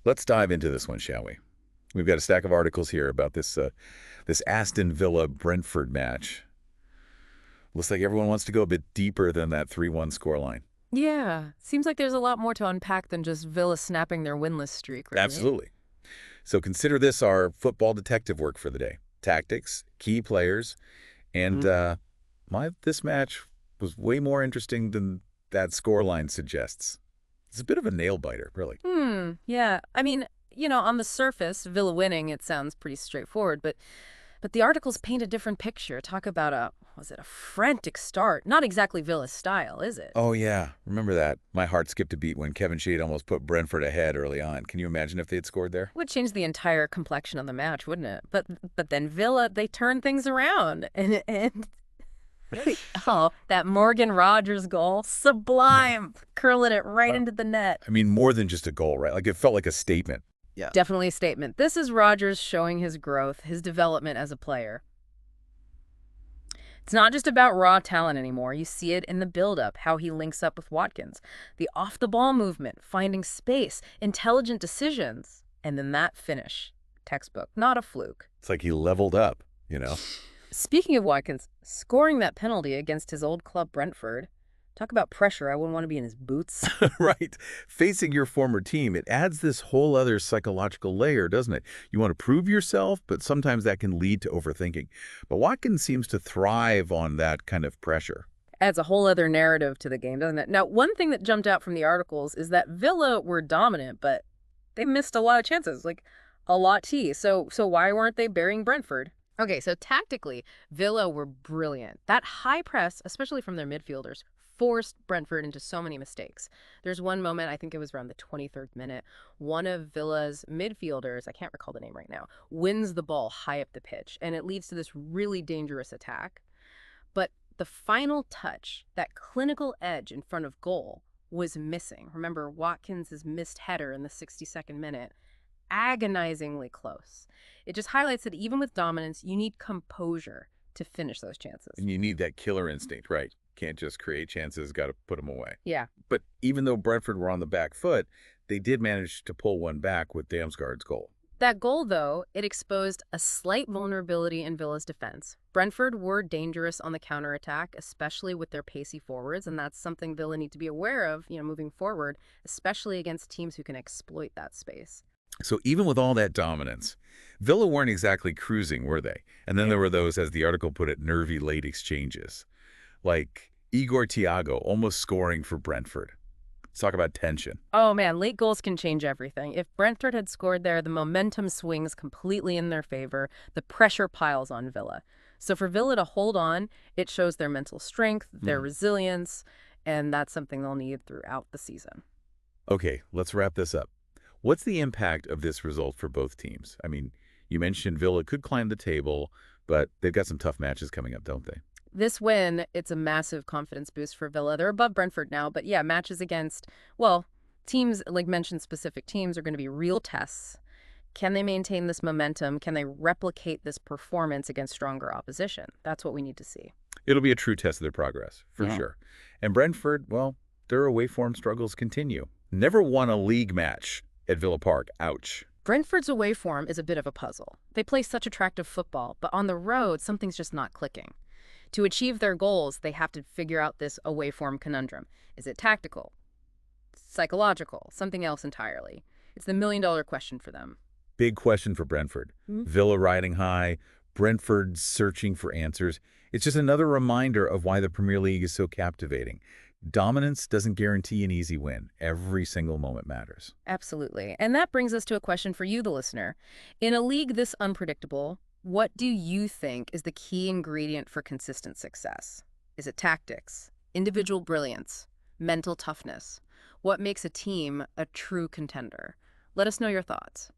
Let's dive into this one, shall we? We've got a stack of articles here about this Aston Villa Brentford match. Looks like everyone wants to go a bit deeper than that 3-1 scoreline. Yeah, seems like there's a lot more to unpack than just Villa snapping their winless streak, right? Absolutely. So consider this our football detective work for the day. Tactics, key players, and Hmm. this match was way more interesting than that scoreline suggests. It's a bit of a nail biter, really. Yeah. I mean, on the surface, Villa winning, it sounds pretty straightforward, but the articles paint a different picture. Talk about was it a frantic start? Not exactly Villa's style, is it? Oh, yeah. Remember that. My heart skipped a beat when Kevin Sheed almost put Brentford ahead early on. Can you imagine if they had scored there? Would change the entire complexion of the match, wouldn't it? But then Villa, they turned things around, and oh, that Morgan Rogers goal, sublime, curling it right Uh, into the net. I mean, more than just a goal, right? Like, it felt like a statement. Yeah. Definitely a statement. This is Rogers showing his growth, his development as a player. It's not just about raw talent anymore. You see it in the build-up, how he links up with Watkins, the off-the-ball movement, finding space, intelligent decisions, and then that finish. Textbook, not a fluke. It's like he leveled up, you know? Speaking of Watkins, scoring that penalty against his old club Brentford, talk about pressure. I wouldn't want to be in his boots. Right. Facing your former team, it adds this whole other psychological layer, doesn't it? You want to prove yourself, but sometimes that can lead to overthinking. But Watkins seems to thrive on that kind of pressure. Adds a whole other narrative to the game, doesn't it? Now, one thing that jumped out from the articles is that Villa were dominant, but they missed a lot of chances, like a lot T. So why weren't they burying Brentford? Okay, so tactically, Villa were brilliant. That high press, especially from their midfielders, forced Brentford into so many mistakes. There's one moment, I think it was around the 23rd minute, one of Villa's midfielders, I can't recall the name right now, wins the ball high up the pitch, and it leads to this really dangerous attack. But the final touch, that clinical edge in front of goal, was missing. Remember Watkins' missed header in the 62nd minute? Agonizingly close. It just highlights that even with dominance, you need composure to finish those chances. And you need that killer instinct, right? Can't just create chances, got to put them away. Yeah. But even though Brentford were on the back foot, they did manage to pull one back with Damsgaard's goal. That goal, though, it exposed a slight vulnerability in Villa's defense. Brentford were dangerous on the counterattack, especially with their pacey forwards, and that's something Villa need to be aware of, moving forward, especially against teams who can exploit that space. So even with all that dominance, Villa weren't exactly cruising, were they? And then there were those, as the article put it, nervy late exchanges. Like Igor Thiago almost scoring for Brentford. Let's talk about tension. Oh man, late goals can change everything. If Brentford had scored there, the momentum swings completely in their favor. The pressure piles on Villa. So for Villa to hold on, it shows their mental strength, their resilience, and that's something they'll need throughout the season. Okay, let's wrap this up. What's the impact of this result for both teams? I mean, you mentioned Villa could climb the table, but they've got some tough matches coming up, don't they? This win, it's a massive confidence boost for Villa. They're above Brentford now, but yeah, matches against, well, teams, like mentioned, specific teams are going to be real tests. Can they maintain this momentum? Can they replicate this performance against stronger opposition? That's what we need to see. It'll be a true test of their progress, for sure. And Brentford, well, their away form struggles continue. Never won a league match at Villa Park. Ouch. Brentford's away form is a bit of a puzzle. They play such attractive football, but on the road, something's just not clicking. To achieve their goals, they have to figure out this away form conundrum. Is it tactical? Psychological? Something else entirely? It's the million-dollar question for them. Big question for Brentford. Villa riding high, Brentford searching for answers. It's just another reminder of why the Premier League is so captivating. Dominance doesn't guarantee an easy win. Every single moment matters. Absolutely. And that brings us to a question for you, the listener. In a league this unpredictable, what do you think is the key ingredient for consistent success? Is it tactics, individual brilliance, mental toughness? What makes a team a true contender? Let us know your thoughts.